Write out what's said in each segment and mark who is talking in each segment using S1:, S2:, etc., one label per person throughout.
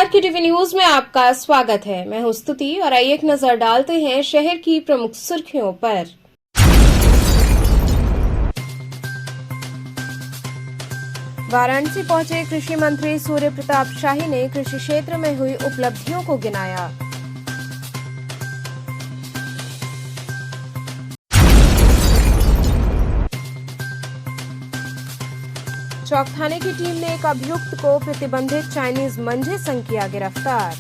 S1: नमस्कार, की TV news में आपका स्वागत है। मैं हूं स्तुति और आइए एक नजर डालते हैं शहर की प्रमुख सुर्खियों पर। वाराणसी पहुंचे कृषि मंत्री सूर्य प्रताप शाही ने कृषि क्षेत्र में हुई उपलब्धियों को गिनाया। चौक थाने की टीम ने एक अभियुक्त को प्रतिबंधित चाइनीज मंझे संग किया गिरफ्तार।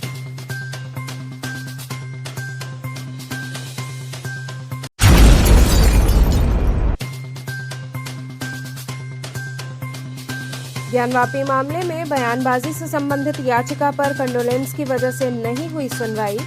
S1: ज्ञानवापी मामले में बयानबाजी से संबंधित याचिका पर कंडोलेंस की वजह से नहीं हुई सुनवाई।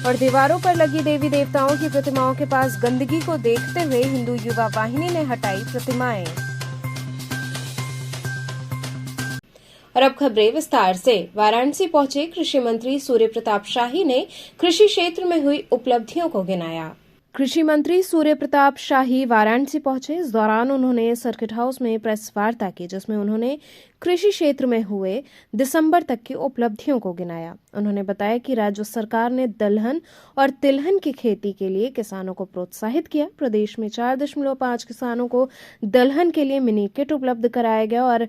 S1: और दीवारों पर लगी देवी देवताओं की प्रतिमाओं के पास गंदगी को देखते हुए हिंदू युवा वाहिनी ने हटाई प्रतिमाएं। और अब खबरें विस्तार से। वाराणसी पहुंचे कृषि मंत्री सूर्य प्रताप शाही ने कृषि क्षेत्र में हुई उपलब्धियों को गिनाया। कृषि मंत्री सूर्य प्रताप शाही वाराणसी पहुंचे। इस दौरान उन्होंने सर्किट हाउस में प्रेस वार्ता की, जिसमें उन्होंने कृषि क्षेत्र में हुए दिसंबर तक की उपलब्धियों को गिनाया। उन्होंने बताया कि राज्य सरकार ने दलहन और तिलहन की खेती के लिए किसानों को प्रोत्साहित किया। प्रदेश में 4.5 किसानों को दलहन के लिए मिनी किट उपलब्ध कराया गया और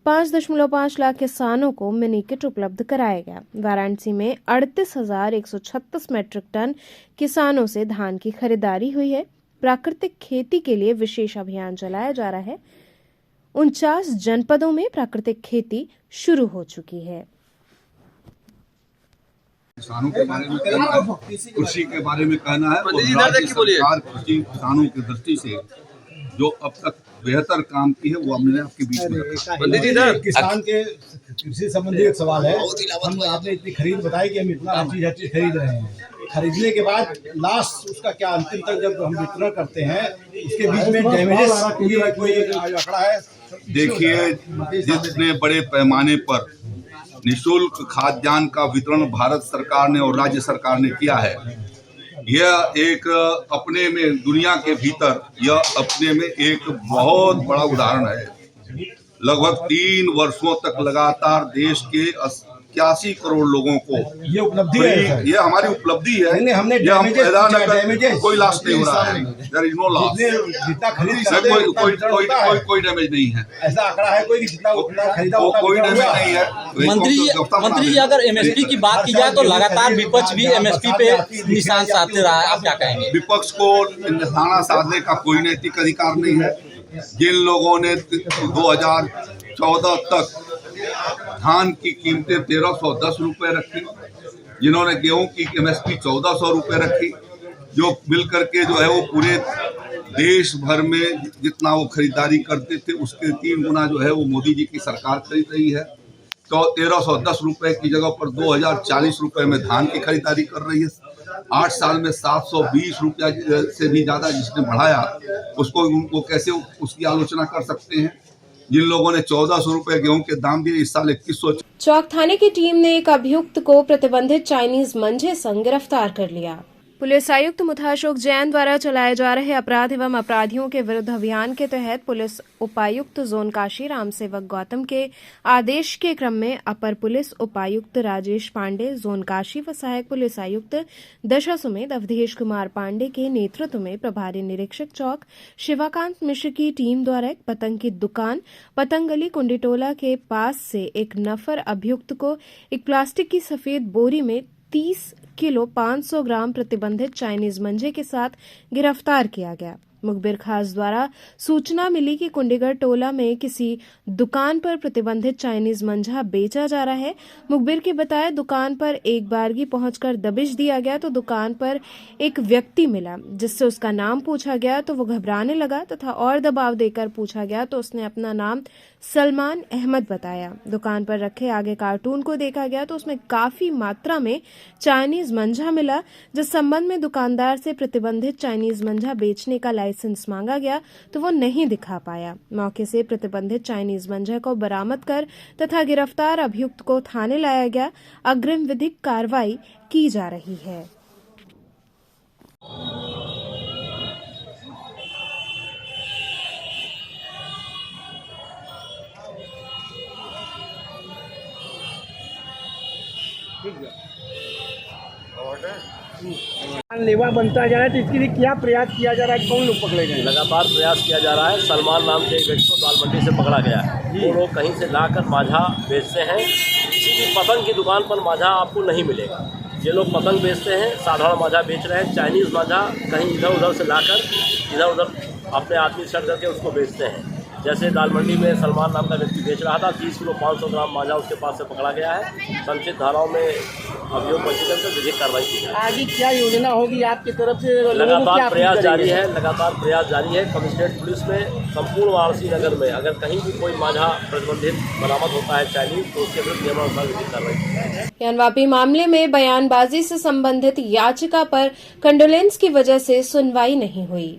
S1: 5.5 लाख किसानों को मिनी किट उपलब्ध कराया गया। वाराणसी में 38,136 मैट्रिक टन किसानों से धान की खरीदारी हुई है। प्राकृतिक खेती के लिए विशेष अभियान चलाया जा रहा है। 49 जनपदों में प्राकृतिक खेती शुरू हो चुकी है।
S2: किसानों के बारे में कहना है, कृषि के बारे में कहना है और राज्य सरकार कृषि किसानों की दृष्टि से जो अब तक बेहतर काम की है वो हमने आपके बीच में रखा।
S3: किसान के कृषि संबंधी एक सवाल है। हम आपने इतनी खरीद बताई कि हम इतना हर चीज खरीद रहे हैं। खरीदने के बाद लास्ट उसका क्या अंतिम तक जब हम वितरण करते हैं उसके बीच में डैमेजेस कोई आंकड़ा है?
S2: देखिए, जितने बड़े पैमाने पर निःशुल्क खाद्यान्न का वितरण भारत सरकार ने और राज्य सरकार ने किया है, यह एक अपने में दुनिया के भीतर यह अपने में एक बहुत बड़ा उदाहरण है। लगभग 3 वर्षों तक लगातार देश के 81 करोड़ लोगों को
S3: ये उपलब्धि है।
S2: ये हमारी उपलब्धि है।
S3: हमने
S2: कोई लॉस नहीं हो रहा है। There is no loss.
S3: जितना खरीद
S2: कोई डैमेज नहीं है।
S3: ऐसा आंकड़ा है कोई जितना खरीदा
S2: कोई डैमेज नहीं है।
S4: मंत्री जी, अगर एमएसपी की बात की जाए तो लगातार विपक्ष भी एमएसपी पे निशान साधते रहा है, आप क्या कहेंगे?
S2: विपक्ष को निशाना साधने का कोई नैतिक अधिकार नहीं है। जिन लोगों ने 2014 तक धान की कीमतें 1310 रुपए रखी, जिन्होंने गेहूं की एमएसपी 1400 रुपए रखी, जो मिल करके जो है वो पूरे देश भर में जितना वो खरीदारी करते थे उसके 3 गुना जो है वो मोदी जी की सरकार खरीद रही है। तो 1310 रुपए की जगह पर 2040 रुपए में धान की खरीदारी कर रही है। 8 साल में 720 रुपया से भी ज्यादा जिसने बढ़ाया, उसको उनको कैसे उसकी आलोचना कर सकते हैं? जिन लोगों ने 1400 रुपए गेहूं के दाम दिए, इस साल 2100।
S1: चौक थाने की टीम ने एक अभियुक्त को प्रतिबंधित चाइनीज मंझे संग गिरफ्तार कर लिया। पुलिस आयुक्त मुथाशोक जैन द्वारा चलाए जा रहे अपराध एवं अपराधियों के विरुद्ध अभियान के तहत पुलिस उपायुक्त जोन काशी राम सेवक गौतम के आदेश के क्रम में अपर पुलिस उपायुक्त राजेश पांडे, जोन काशी व सहायक पुलिस आयुक्त दशा सुमेध अवधेश कुमार पांडे के नेतृत्व में प्रभारी निरीक्षक चौक शिवाकांत मिश्र की टीम द्वारा एक पतंग की दुकान पतंगली कुंडीटोला के पास से एक नफर अभियुक्त को एक प्लास्टिक की सफेद बोरी में 30 किलो 500 ग्राम प्रतिबंधित चाइनीज मंझे के साथ गिरफ्तार किया गया। मुखबिर खास द्वारा सूचना मिली कि कुंडीगढ़ टोला में किसी दुकान पर प्रतिबंधित चाइनीज मंझा बेचा जा रहा है। मुखबिर के बताया दुकान पर एक बारगी पहुंचकर दबिश दिया गया तो दुकान पर एक व्यक्ति मिला, जिससे उसका नाम पूछा गया तो वो घबराने लगा तथा और दबाव देकर पूछा गया तो उसने अपना नाम सलमान अहमद बताया। दुकान पर रखे आगे कार्टून को देखा गया तो उसमें काफी मात्रा में चाइनीज मंझा मिला, जिस संबंध में दुकानदार से प्रतिबंधित चाइनीज मंझा बेचने का लाइसेंस मांगा गया तो वो नहीं दिखा पाया। मौके से प्रतिबंधित चाइनीज मंझा को बरामद कर तथा गिरफ्तार अभियुक्त को थाने लाया गया। अग्रिम विधिक कार्रवाई की जा रही है।
S5: लेवा बनता जा रहा है, तो इसके लिए क्या प्रयास किया जा रहा है, कौन लोग पकड़े गए?
S6: लगातार प्रयास किया जा रहा है। सलमान नाम के एक व्यक्ति को दाल मंडी से पकड़ा गया है। वो लोग कहीं से लाकर माझा बेचते हैं। किसी भी पतंग की दुकान पर माझा आपको नहीं मिलेगा। ये लोग पतंग बेचते हैं, साधारण माझा बेच रहे हैं। चाइनीज़ माझा कहीं इधर उधर से लाकर इधर उधर अपने आदमी चढ़ करके उसको बेचते हैं। जैसे दाल मंडी में सलमान नाम का व्यक्ति बेच रहा था, 30 किलो 500 ग्राम माझा उसके पास से पकड़ा गया है। संचित धाराओं में अभियोग पंजीकरण कर विधिक कार्रवाई की जाए।
S5: आगे क्या योजना होगी आपकी तरफ से? लोगों को क्या
S6: लगातार
S5: अपील
S6: प्रयास जारी
S5: करेंगे?
S6: है, लगातार प्रयास जारी है। कमिश्नरेट पुलिस में संपूर्ण वाराणसी नगर में अगर कहीं भी कोई माझा प्रतिबंधित बरामद होता है चाइनीज, तो उसके विरुद्ध नियमानुसार विधिक कार्रवाई की जाए।
S1: ज्ञानवापी मामले में बयानबाजी से संबंधित याचिका पर कंडोलेंस की वजह से सुनवाई नहीं हुई।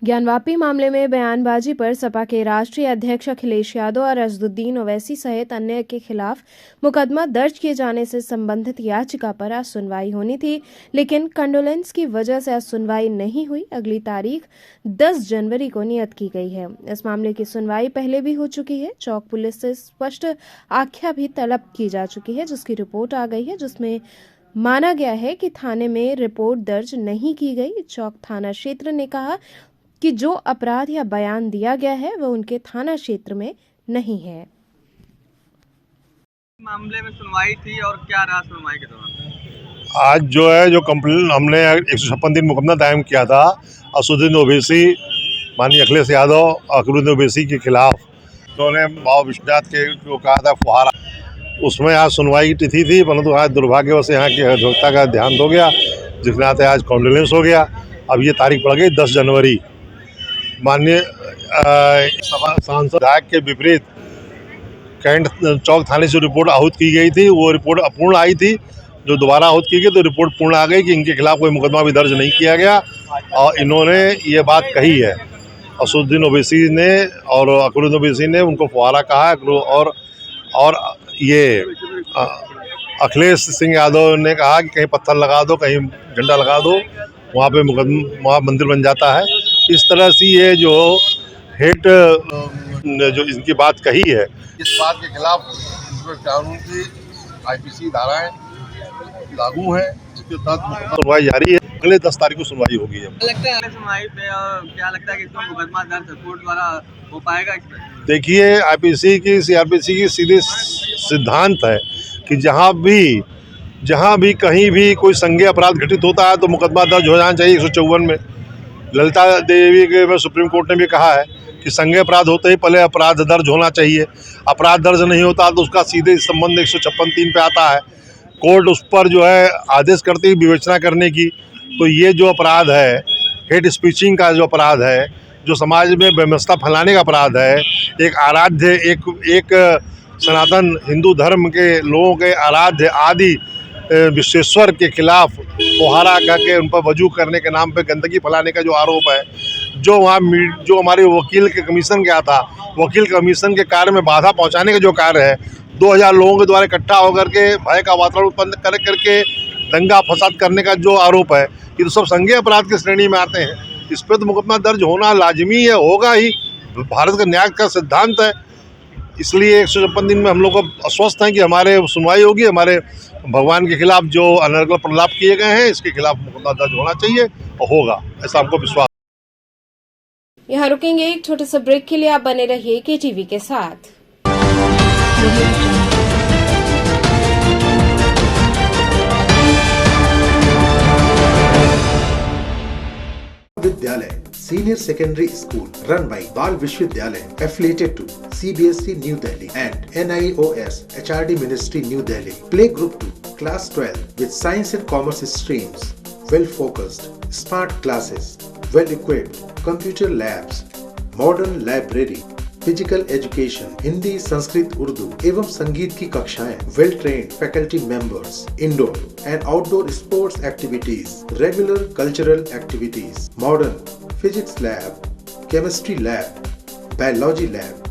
S1: ज्ञानवापी मामले में बयानबाजी पर सपा के राष्ट्रीय अध्यक्ष अखिलेश यादव और असदुद्दीन ओवैसी सहित अन्य के खिलाफ मुकदमा दर्ज किए जाने से संबंधित याचिका पर आज सुनवाई होनी थी, लेकिन कंडोलेंस की वजह से आज सुनवाई नहीं हुई। अगली तारीख 10 जनवरी को नियत की गई है। इस मामले की सुनवाई पहले भी हो चुकी है। चौक पुलिस से स्पष्ट आख्या भी तलब की जा चुकी है, जिसकी रिपोर्ट आ गई है, जिसमें माना गया है कि थाने में रिपोर्ट दर्ज नहीं की गई। चौक थाना क्षेत्र ने कहा कि जो अपराध या बयान दिया गया है वह उनके थाना क्षेत्र में नहीं है।
S7: मामले में सुनवाई थी और क्या रहा सुनवाई के दौरान?
S8: आज जो है जो कंप्लेन हमने 156 दिन मुकदमा दायर किया था असदुद्दीन ओवैसी, माननीय अखिलेश यादव और अकबरुद्दीन ओवैसी के खिलाफ, उन्होंने बाबा विश्वनाथ के जो कहा था फुहारा, उसमें आज सुनवाई की तिथि थी, परंतु आज दुर्भाग्यवश यहाँ की अधिवक्ता का देहांत हो गया, जिस नाते आज कॉन्डोलेंस हो गया। अब ये तारीख पड़ गई 10 जनवरी। माननीय सांसद विधायक के विपरीत कैंट चौक थाने से रिपोर्ट आहूत की गई थी, वो रिपोर्ट अपूर्ण आई थी। जो दोबारा आहूत की गई तो रिपोर्ट पूर्ण आ गई कि इनके खिलाफ कोई मुकदमा भी दर्ज नहीं किया गया। और इन्होंने ये बात कही है, असदुद्दीन ओवैसी ने और अकबरुद्दीन ओवैसी ने उनको फुहारा कहा है, और ये अखिलेश सिंह यादव ने कहा कि कहीं पत्थर लगा दो, कहीं झंडा लगा दो, वहाँ पे वहाँ मंदिर बन जाता है। इस तरह से ये जो हेट जो इनकी बात कही है,
S9: इस बात के खिलाफ कानून की IPC धाराएं लागू हैं, जिसके तहत
S8: सुनवाई जारी है। अगले 10 तारीख को सुनवाई होगी।
S7: लगता है सुनवाई पे और क्या लगता है कि इसमें मुकदमा दर्ज कोर्ट द्वारा हो पाएगा इसमें?
S8: देखिए, IPC की CRPC की सीधे सिद्धांत है कि जहाँ भी कहीं भी कोई संज्ञेय अपराध घटित होता है तो मुकदमा दर्ज हो जाना चाहिए। 154 में ललिता देवी के में सुप्रीम कोर्ट ने भी कहा है कि संज्ञेय अपराध होते ही पहले अपराध दर्ज होना चाहिए। अपराध दर्ज नहीं होता तो उसका सीधे संबंध 156(3) पे आता है। कोर्ट उस पर जो है आदेश करती है विवेचना करने की। तो ये जो अपराध है, हेट स्पीचिंग का जो अपराध है, जो समाज में व्यवस्था फैलाने का अपराध है, एक आराध्य एक सनातन हिंदू धर्म के लोगों के आराध्य आदि विश्वेश्वर के खिलाफ फुहारा करके उन पर वजू करने के नाम पे गंदगी फैलाने का जो आरोप है, जो हमारे वकील के कमीशन गया था, वकील कमीशन के कार्य में बाधा पहुंचाने का जो कार्य है, 2000 लोगों के द्वारा इकट्ठा होकर के भय का वातावरण उत्पन्न करके दंगा फसाद करने का जो आरोप है, ये तो सब संज्ञेय अपराध की श्रेणी में आते हैं। इस पर तो मुकदमा दर्ज होना लाजमी है, होगा ही। भारत का न्याय का सिद्धांत है। इसलिए 156 दिन में हम लोग को आश्वस्त हैं कि हमारे सुनवाई होगी। हमारे भगवान के खिलाफ जो अनर्गल प्रलाप किए गए हैं, इसके खिलाफ मुकदमा दर्ज होना चाहिए और होगा, ऐसा हमको विश्वास।
S1: यहाँ रुकेंगे एक छोटे से ब्रेक के लिए। आप बने रहिए KTV के साथ।
S10: विद्यालय Senior Secondary School run by Bal Vishwavidyalaya, affiliated to CBSE New Delhi and NIOS HRD Ministry New Delhi. Play Group 2, Class 12 with Science and Commerce streams. Well focused, smart classes, well equipped, computer labs, modern library, physical education, Hindi, Sanskrit, Urdu एवं संगीत की कक्षाएं, well trained faculty members, indoor and outdoor sports activities, regular cultural activities, modern physics lab, chemistry lab, biology lab,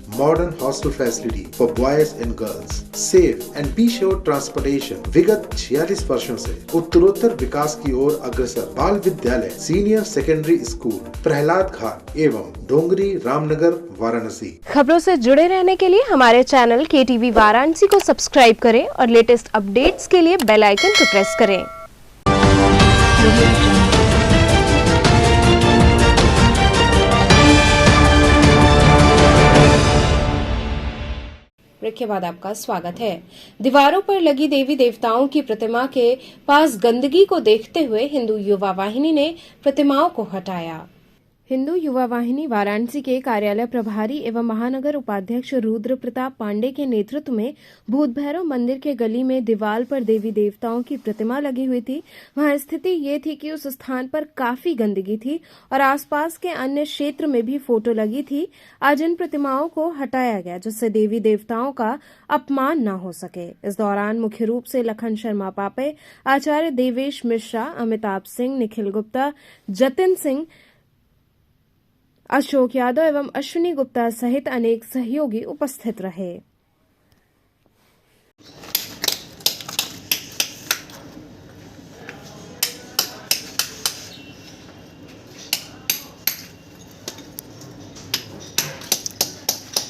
S10: modern hostel facility for boys and girls, safe and be sure transportation। विगत 46 वर्षों से उत्तरोत्तर विकास की ओर अग्रसर बाल विद्यालय senior secondary school, Prahlad घाट एवं डोंगरी, रामनगर, वाराणसी।
S1: खबरों से जुड़े रहने के लिए हमारे चैनल KTV वाराणसी को सब्सक्राइब करें और लेटेस्ट अपडेट्स के लिए बेल आइकन को प्रेस करें। audio jungle. ब्रेक के बाद आपका स्वागत है। दीवारों पर लगी देवी देवताओं की प्रतिमा के पास गंदगी को देखते हुए हिंदू युवा वाहिनी ने प्रतिमाओं को हटाया। हिंदू युवा वाहिनी वाराणसी के कार्यालय प्रभारी एवं महानगर उपाध्यक्ष रुद्र प्रताप पांडे के नेतृत्व में भूत भैरव मंदिर के गली में दीवार पर देवी देवताओं की प्रतिमा लगी हुई थी। वहां स्थिति ये थी कि उस स्थान पर काफी गंदगी थी और आसपास के अन्य क्षेत्र में भी फोटो लगी थी। आज इन प्रतिमाओं को हटाया गया जिससे देवी देवताओं का अपमान न हो सके। इस दौरान मुख्य रूप से लखन शर्मा पापे, आचार्य देवेश मिश्रा, अमिताभ सिंह, निखिल गुप्ता, जतिन सिंह, अशोक यादव एवं अश्विनी गुप्ता सहित अनेक सहयोगी उपस्थित रहे।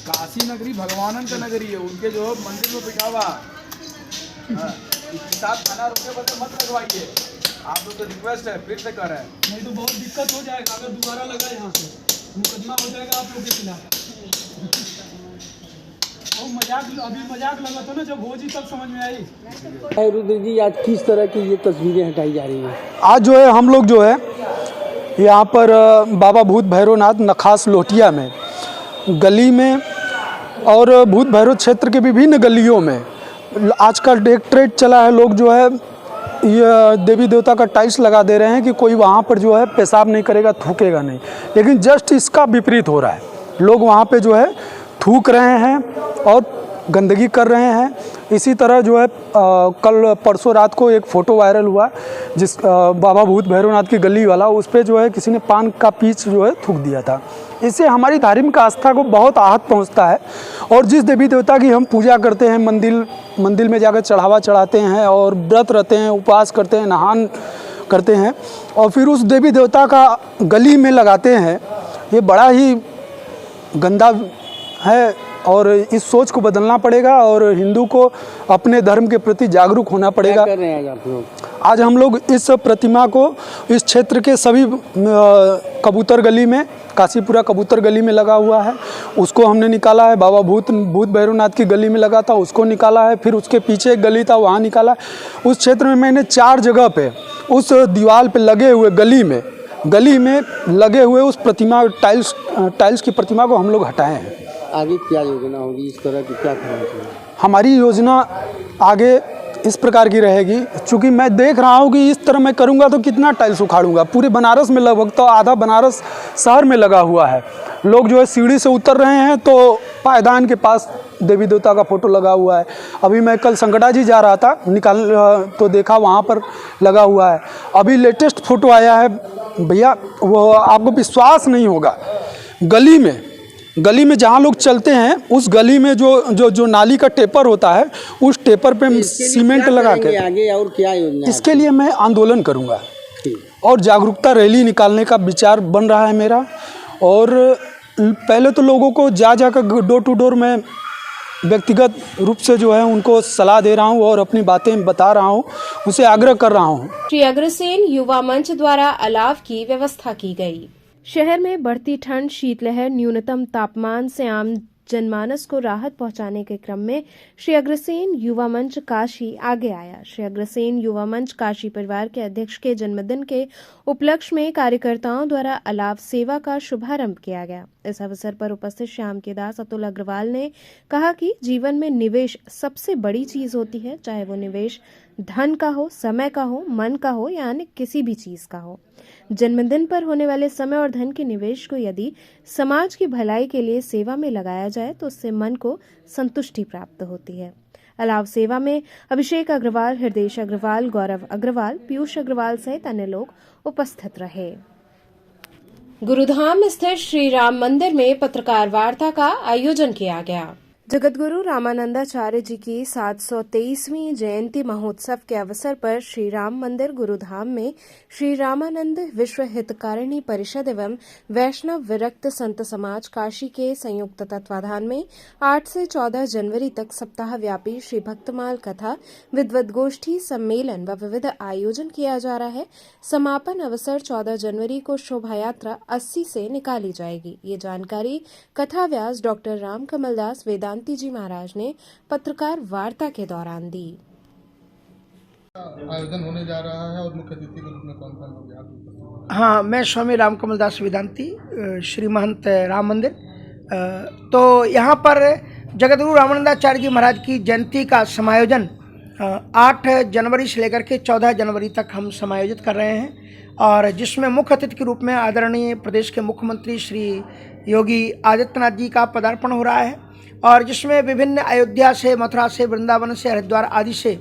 S11: काशी नगरी भगवानन का नगरी है, उनके जो मंदिर में बिठा हुआ इसके साथ खाना रुके बदले मत लगवाइए। आप लोग तो रिक्वेस्ट है फिर से कर रहे हैं, नहीं तो बहुत दिक्कत हो जाएगा। अगर दोबारा लगा यहाँ से मुकदमा हो जाएगा आप लोग के खिलाफ। वो मजाक लगा था ना, जब हो जी तब समझ में आई।
S5: रुद्र जी, आज किस तरह की ये तस्वीरें हटाई जा रही हैं?
S12: आज जो है हम लोग जो है यहाँ पर बाबा भूत भैरवनाथ नखास लोटिया में गली में और भूत भैरव क्षेत्र के विभिन्न गलियों में आजकल एक ट्रेंड चला है। लोग जो है ये देवी देवता का टाइल्स लगा दे रहे हैं कि कोई वहाँ पर जो है पेशाब नहीं करेगा, थूकेगा नहीं, लेकिन जस्ट इसका विपरीत हो रहा है। लोग वहाँ पे जो है थूक रहे हैं और गंदगी कर रहे हैं। इसी तरह जो है कल परसों रात को एक फ़ोटो वायरल हुआ जिस बाबा भूत भैरवनाथ की गली वाला, उस पर जो है किसी ने पान का पीच जो है थूक दिया था। इससे हमारी धार्मिक आस्था को बहुत आहत पहुंचता है और जिस देवी देवता की हम पूजा करते हैं, मंदिर में जाकर चढ़ावा चढ़ाते हैं और व्रत रहते हैं, उपवास करते हैं, नहान करते हैं और फिर उस देवी देवता का गली में लगाते हैं, ये बड़ा ही गंदा है और इस सोच को बदलना पड़ेगा और हिंदू को अपने धर्म के प्रति जागरूक होना पड़ेगा।
S5: क्या कर रहे हैं आप लोग? आज
S12: हम लोग इस प्रतिमा को इस क्षेत्र के सभी कबूतर गली में, काशीपुरा कबूतर गली में लगा हुआ है, उसको हमने निकाला है। बाबा भूत भैरवनाथ की गली में लगा था, उसको निकाला है। फिर उसके पीछे एक गली था, वहाँ निकाला। उस क्षेत्र में मैंने 4 जगह पे उस दीवार पे लगे हुए गली में लगे हुए उस प्रतिमा टाइल्स की प्रतिमा को हम लोग हटाए हैं।
S5: आगे क्या योजना होगी? इस तरह की क्या करना चाहिए?
S12: हमारी योजना आगे इस प्रकार की रहेगी, चूँकि मैं देख रहा हूँ कि इस तरह मैं करूँगा तो कितना टाइल्स उखाड़ूंगा। पूरे बनारस में लगभग तो आधा बनारस शहर में लगा हुआ है। लोग जो है सीढ़ी से उतर रहे हैं तो पायदान के पास देवी देवता का फोटो लगा हुआ है। अभी मैं कल संकटा जी जा रहा था, तो देखा वहाँ पर लगा हुआ है। अभी लेटेस्ट फोटो आया है भैया, वो आपको विश्वास नहीं होगा। गली में जहाँ लोग चलते हैं उस गली में जो नाली का टेपर होता है, उस टेपर पे सीमेंट लगा के
S5: आगे और क्या योजना?
S12: इसके लिए मैं आंदोलन करूँगा और जागरूकता रैली निकालने का विचार बन रहा है मेरा। और पहले तो लोगों को जाकर डोर टू डोर में व्यक्तिगत रूप से जो है उनको सलाह दे रहा हूँ और अपनी बातें बता रहा हूँ, उसे आग्रह कर रहा हूँ।
S1: श्री अग्रसेन युवा मंच द्वारा अलाव की व्यवस्था की गई। शहर में बढ़ती ठंड, शीतलहर, न्यूनतम तापमान से आम जनमानस को राहत पहुंचाने के क्रम में श्री अग्रसेन युवा मंच काशी आगे आया। श्री अग्रसेन युवा मंच काशी परिवार के अध्यक्ष के जन्मदिन के उपलक्ष्य में कार्यकर्ताओं द्वारा अलाव सेवा का शुभारंभ किया गया। इस अवसर पर उपस्थित श्याम के दास अतुल अग्रवाल ने कहा कि जीवन में निवेश सबसे बड़ी चीज होती है, चाहे वो निवेश धन का हो, समय का हो, मन का हो या अन्य किसी भी चीज का हो। जन्मदिन पर होने वाले समय और धन के निवेश को यदि समाज की भलाई के लिए सेवा में लगाया जाए तो उससे मन को संतुष्टि प्राप्त होती है। अलाव सेवा में अभिषेक अग्रवाल, हृदय अग्रवाल, गौरव अग्रवाल, पीयूष अग्रवाल सहित अन्य लोग उपस्थित रहे। गुरुधाम स्थित श्री राम मंदिर में पत्रकार वार्ता का आयोजन किया गया। जगतगुरु रामानंदाचार्य जी की 723वीं जयंती महोत्सव के अवसर पर श्री राम मंदिर गुरुधाम में श्री रामानंद विश्व हितकारिणी परिषद एवं वैष्णव विरक्त संत समाज काशी के संयुक्त तत्वाधान में 8 से 14 जनवरी तक सप्ताह व्यापी श्री भक्तमाल कथा विद्वत गोष्ठी सम्मेलन व विविध आयोजन किया जा रहा है। समापन अवसर 14 जनवरी को शोभा यात्रा 80 से निकाली जाएगी। ये जानकारी कथा व्यास डॉक्टर राम कमल दास वेदांती जी महाराज ने पत्रकार वार्ता के दौरान दी।
S9: आयोजन होने जा रहा है और मुख्य अतिथि के रूप में कौन कौन लोग यहाँ?
S5: हाँ, मैं स्वामी राम कमल दास वेदांती, श्री महंत राम मंदिर। तो यहाँ पर जगतगुरु रामानंदाचार्य जी महाराज की जयंती का समायोजन 8 जनवरी से लेकर के 14 जनवरी तक हम समायोजित कर रहे हैं और जिसमें मुख्य अतिथि के रूप में आदरणीय प्रदेश के मुख्यमंत्री श्री योगी आदित्यनाथ जी का पदार्पण हो रहा है और जिसमें विभिन्न अयोध्या से, मथुरा से, वृंदावन से, हरिद्वार आदि से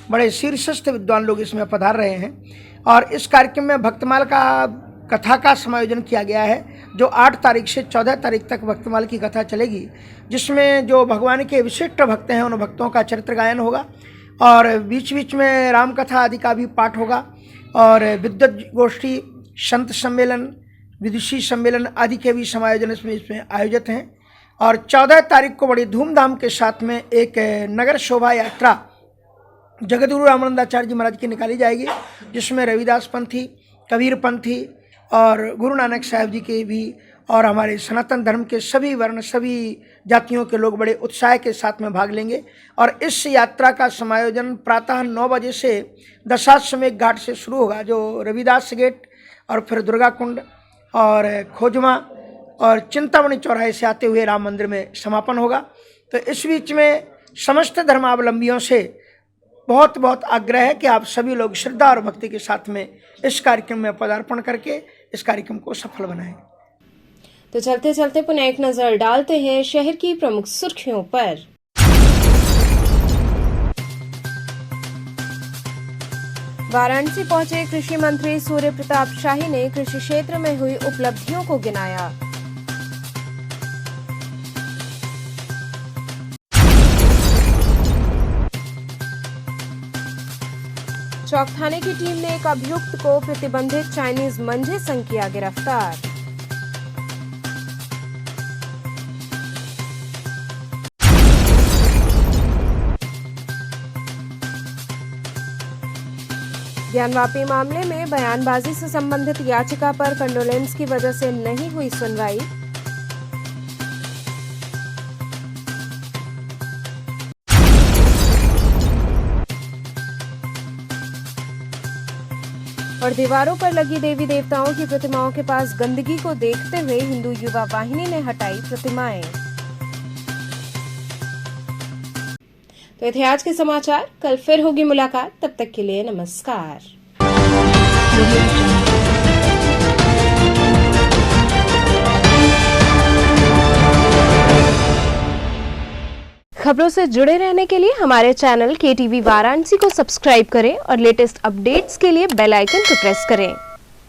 S5: बड़े शीर्षस्थ विद्वान लोग इसमें पधार रहे हैं। और इस कार्यक्रम में भक्तमाल का कथा का समायोजन किया गया है जो 8 तारीख से 14 तारीख तक भक्तमाल की कथा चलेगी, जिसमें जो भगवान के विशिष्ट भक्त हैं उन भक्तों का चरित्र गायन होगा और बीच बीच में राम कथा आदि का भी पाठ होगा और विद्वत गोष्ठी, संत सम्मेलन, विदुषी सम्मेलन आदि के भी समायोजन इसमें आयोजित हैं। और 14 तारीख को बड़ी धूमधाम के साथ में एक नगर शोभा यात्रा जगतगुरु रामानंदाचार्य जी महाराज की निकाली जाएगी, जिसमें रविदास पंथी, कबीर पंथी और गुरु नानक साहब जी के भी और हमारे सनातन धर्म के सभी वर्ण, सभी जातियों के लोग बड़े उत्साह के साथ में भाग लेंगे। और इस यात्रा का समायोजन प्रातः 9 बजे से दशाश्वमेध घाट से शुरू होगा, जो रविदास गेट और फिर दुर्गा कुंड और खोजमा और चिंतामणि चौराहे से आते हुए राम मंदिर में समापन होगा। तो इस बीच में समस्त धर्मावलंबियों से बहुत बहुत आग्रह है कि आप सभी लोग श्रद्धा और भक्ति के साथ में इस कार्यक्रम में पदार्पण करके इस कार्यक्रम को सफल बनाएं।
S1: तो चलते चलते पुनः एक नजर डालते हैं शहर की प्रमुख सुर्खियों पर। वाराणसी पहुंचे कृषि मंत्री सूर्य प्रताप शाही ने कृषि क्षेत्र में हुई उपलब्धियों को गिनाया। चौक थाने की टीम ने एक अभियुक्त को प्रतिबंधित चाइनीज मंझे संग किया गिरफ्तार। ज्ञानवापी मामले में बयानबाजी से संबंधित याचिका पर कंडोलेंस की वजह से नहीं हुई सुनवाई। और दीवारों पर लगी देवी देवताओं की प्रतिमाओं के पास गंदगी को देखते हुए हिंदू युवा वाहिनी ने हटाई प्रतिमाएं। तो ये थे आज के समाचार। कल फिर होगी मुलाकात, तब तक के लिए नमस्कार। खबरों से जुड़े रहने के लिए हमारे चैनल KTV वाराणसी को सब्सक्राइब करें और लेटेस्ट अपडेट्स के लिए बेल आइकन को प्रेस करें।